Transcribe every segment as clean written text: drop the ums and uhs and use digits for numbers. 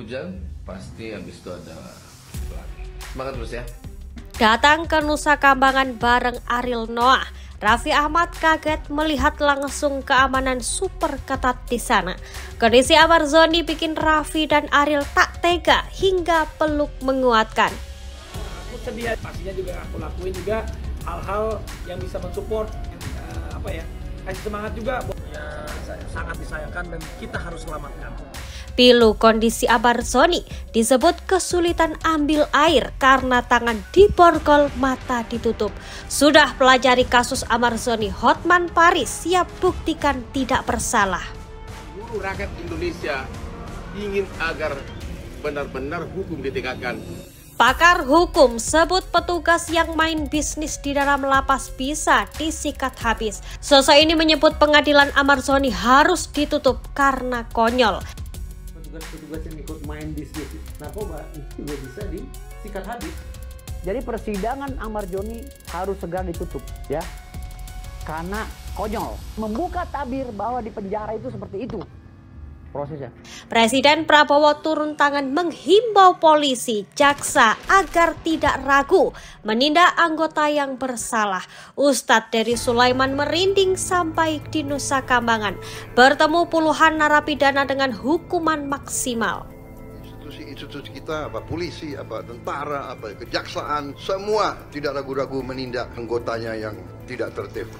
hujan, pasti habis itu ada pelangi. Semangat terus ya. Datang ke Nusa Kambangan bareng Ariel Noah, Raffi Ahmad kaget melihat langsung keamanan super ketat di sana. Kondisi Amarzoni bikin Raffi dan Ariel tak tega hingga peluk menguatkan. Aku sedih, pastinya juga aku lakuin juga hal-hal yang bisa mensupport, kasih semangat juga. Ya, sangat disayangkan dan kita harus selamatkan. Pilu kondisi Amarzoni disebut kesulitan ambil air karena tangan diborgol, mata ditutup. Sudah pelajari kasus Amarzoni, Hotman Paris siap buktikan tidak bersalah. Seluruh rakyat Indonesia ingin agar benar-benar hukum ditegakkan. Pakar hukum sebut petugas yang main bisnis di dalam lapas bisa disikat habis. Sosok ini menyebut pengadilan Amarzoni harus ditutup karena konyol. Petugas yang ikut main bisnis narkoba itu juga bisa disikat habis. Jadi persidangan Amarzoni harus segera ditutup ya, karena konyol. Membuka tabir bahwa di penjara itu seperti itu prosesnya. Presiden Prabowo turun tangan menghimbau polisi, jaksa agar tidak ragu menindak anggota yang bersalah. Ustadz Dery Sulaiman merinding sampai di Nusa Kambangan, bertemu puluhan narapidana dengan hukuman maksimal. Institusi kita, polisi, tentara, kejaksaan, semua tidak ragu-ragu menindak anggotanya yang tidak tertib.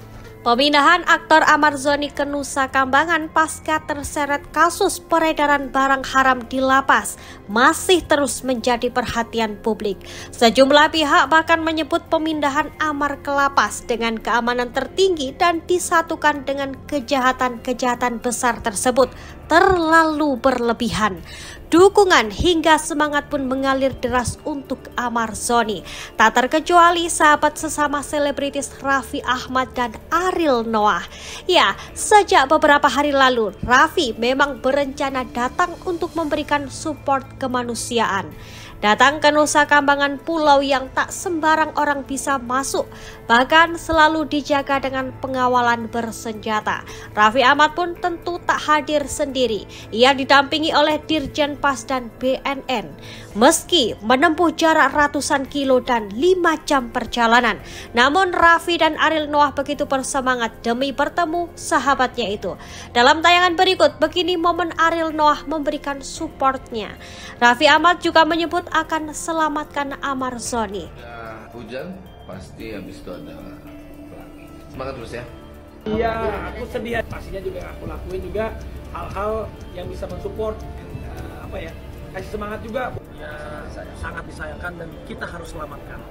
Pemindahan aktor Amarzoni ke Nusa Kambangan pasca terseret kasus peredaran barang haram di lapas masih terus menjadi perhatian publik. Sejumlah pihak bahkan menyebut pemindahan Amar ke lapas dengan keamanan tertinggi dan disatukan dengan kejahatan-kejahatan besar tersebut terlalu berlebihan. Dukungan hingga semangat pun mengalir deras untuk Amarzoni. Tak terkecuali sahabat sesama selebritis Raffi Ahmad dan Ariel Noah. Ya, sejak beberapa hari lalu, Raffi memang berencana datang untuk memberikan support kemanusiaan. Datang ke Nusa Kambangan, pulau yang tak sembarang orang bisa masuk, bahkan selalu dijaga dengan pengawalan bersenjata. Raffi Ahmad pun tentu tak hadir sendiri. Ia didampingi oleh Dirjen Pas dan BNN. Meski menempuh jarak ratusan kilo dan 5 jam perjalanan, namun Raffi dan Ariel Noah begitu bersemangat demi bertemu sahabatnya itu. Dalam tayangan berikut, begini momen Ariel Noah memberikan supportnya. Raffi Ahmad juga menyebut akan selamatkan Amarzoni. Hujan, pasti habis itu ada pelangi. Semangat terus ya. Iya, aku sedih, pastinya juga aku lakuin juga hal-hal yang bisa mensupport, kasih semangat juga. Ya, sangat disayangkan dan kita harus selamatkan.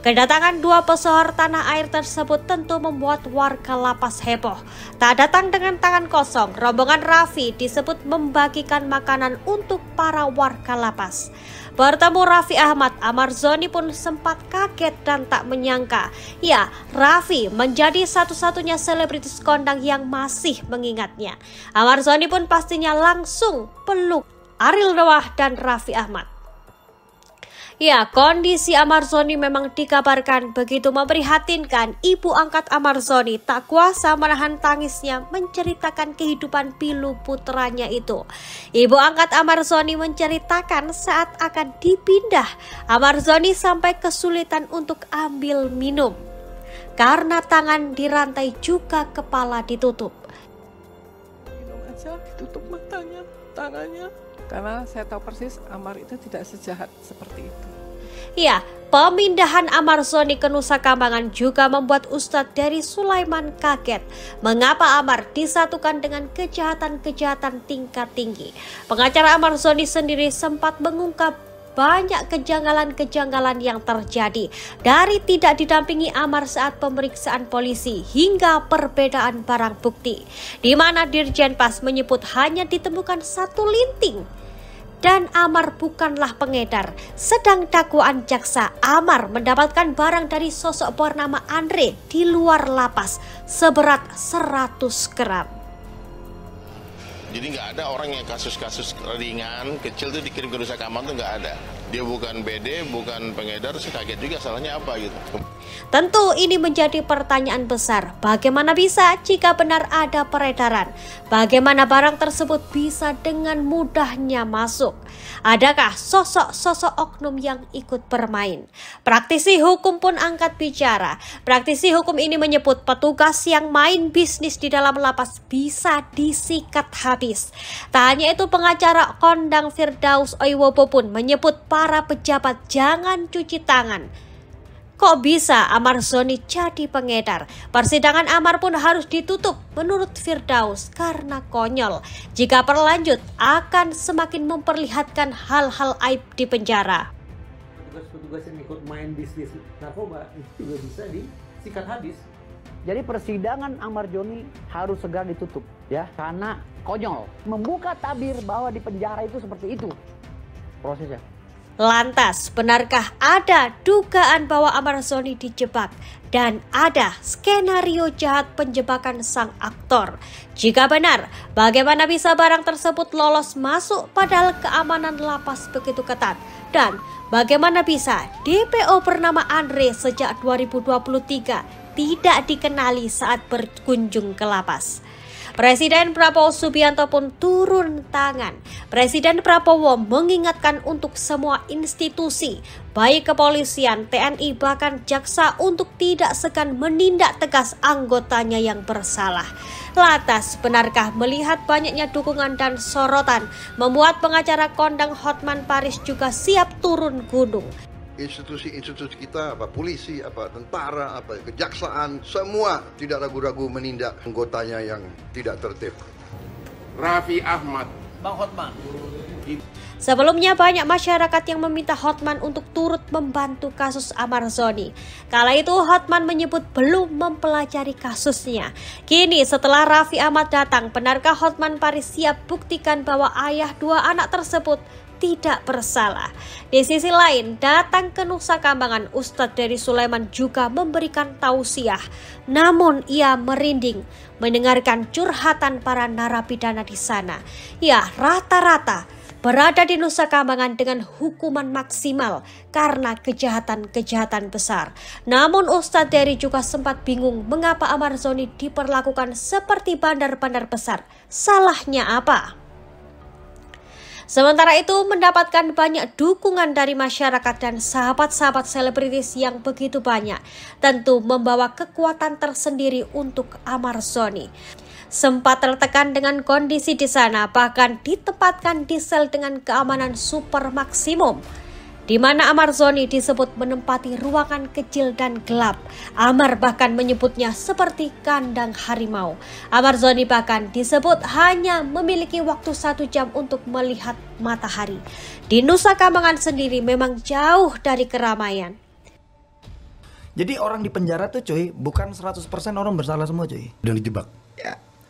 Kedatangan dua pesohor tanah air tersebut tentu membuat warga lapas heboh. Tak datang dengan tangan kosong, rombongan Raffi disebut membagikan makanan untuk para warga lapas. Bertemu Raffi Ahmad, Amarzoni pun sempat kaget dan tak menyangka. Ya, Raffi menjadi satu-satunya selebritis kondang yang masih mengingatnya. Amarzoni pun pastinya langsung peluk Ariel Noah dan Raffi Ahmad. Ya, kondisi Amarzoni memang dikabarkan begitu memprihatinkan. Ibu angkat Amarzoni tak kuasa menahan tangisnya menceritakan kehidupan pilu putranya itu. Ibu angkat Amarzoni menceritakan saat akan dipindah, Amarzoni sampai kesulitan untuk ambil minum karena tangan dirantai juga kepala ditutup. Minum aja ditutup matanya, tangannya. Karena saya tahu persis Amar itu tidak sejahat seperti itu. Ya, pemindahan Amarzoni ke Nusa Kambangan juga membuat Ustadz Dery Sulaiman kaget. Mengapa Amar disatukan dengan kejahatan-kejahatan tingkat tinggi? Pengacara Amarzoni sendiri sempat mengungkap banyak kejanggalan-kejanggalan yang terjadi, dari tidak didampingi Amar saat pemeriksaan polisi hingga perbedaan barang bukti, di mana Dirjen Pas menyebut hanya ditemukan satu linting dan Amar bukanlah pengedar. Sedang dakwaan jaksa, Amar mendapatkan barang dari sosok bernama Andre di luar lapas seberat 100 gram. Jadi nggak ada orang yang kasus-kasus ringan, kecil itu dikirim ke Nusa Kambangan itu nggak ada. Dia bukan BD, bukan pengedar, saya kaget juga salahnya apa gitu. Tentu ini menjadi pertanyaan besar. Bagaimana bisa jika benar ada peredaran? Bagaimana barang tersebut bisa dengan mudahnya masuk? Adakah sosok-sosok oknum yang ikut bermain? Praktisi hukum pun angkat bicara. Praktisi hukum ini menyebut petugas yang main bisnis di dalam lapas bisa disikat habis. Tak hanya itu, pengacara kondang Firdaus Oiwobo pun menyebut para pejabat jangan cuci tangan. Kok bisa Amar Zoni jadi pengedar? Persidangan Amar pun harus ditutup menurut Firdaus karena konyol. Jika berlanjut akan semakin memperlihatkan hal-hal aib di penjara. Petugas-petugas yang ikut main bisnis narkoba itu juga bisa disikat habis. Jadi persidangan Amar Zoni harus segera ditutup ya, karena konyol. Membuka tabir bahwa di penjara itu seperti itu prosesnya. Lantas, benarkah ada dugaan bahwa Amar Zoni dijebak dan ada skenario jahat penjebakan sang aktor? Jika benar, bagaimana bisa barang tersebut lolos masuk padahal keamanan lapas begitu ketat? Dan bagaimana bisa DPO bernama Andre sejak 2023 tidak dikenali saat berkunjung ke lapas? Presiden Prabowo Subianto pun turun tangan. Presiden Prabowo mengingatkan untuk semua institusi, baik kepolisian, TNI, bahkan jaksa untuk tidak segan menindak tegas anggotanya yang bersalah. Lantas, benarkah melihat banyaknya dukungan dan sorotan membuat pengacara kondang Hotman Paris juga siap turun gunung? Institusi-institusi kita, polisi, tentara, kejaksaan, semua tidak ragu-ragu menindak anggotanya yang tidak tertib. Raffi Ahmad, Bang Hotman. Sebelumnya banyak masyarakat yang meminta Hotman untuk turut membantu kasus Amar Zoni. Kala itu Hotman menyebut belum mempelajari kasusnya. Kini setelah Raffi Ahmad datang, benarkah Hotman Paris siap buktikan bahwa ayah dua anak tersebut tidak bersalah? Di sisi lain, datang ke Nusa Kambangan, Ustadz Dery Sulaiman juga memberikan tausiah. Namun ia merinding mendengarkan curhatan para narapidana di sana. Ya, rata-rata berada di Nusa Kambangan dengan hukuman maksimal karena kejahatan-kejahatan besar. Namun Ustadz Dery juga sempat bingung mengapa Amar Zoni diperlakukan seperti bandar-bandar besar. Salahnya apa? Sementara itu mendapatkan banyak dukungan dari masyarakat dan sahabat-sahabat selebritis yang begitu banyak, tentu membawa kekuatan tersendiri untuk Amar Zoni. Sempat tertekan dengan kondisi di sana, bahkan ditempatkan di sel dengan keamanan super maksimum, di mana Amar Zoni disebut menempati ruangan kecil dan gelap. Amar bahkan menyebutnya seperti kandang harimau. Amar Zoni bahkan disebut hanya memiliki waktu 1 jam untuk melihat matahari. Di Nusa Kambangan sendiri memang jauh dari keramaian. Jadi orang di penjara tuh cuy, bukan 100% orang bersalah semua cuy. Dan dijebak.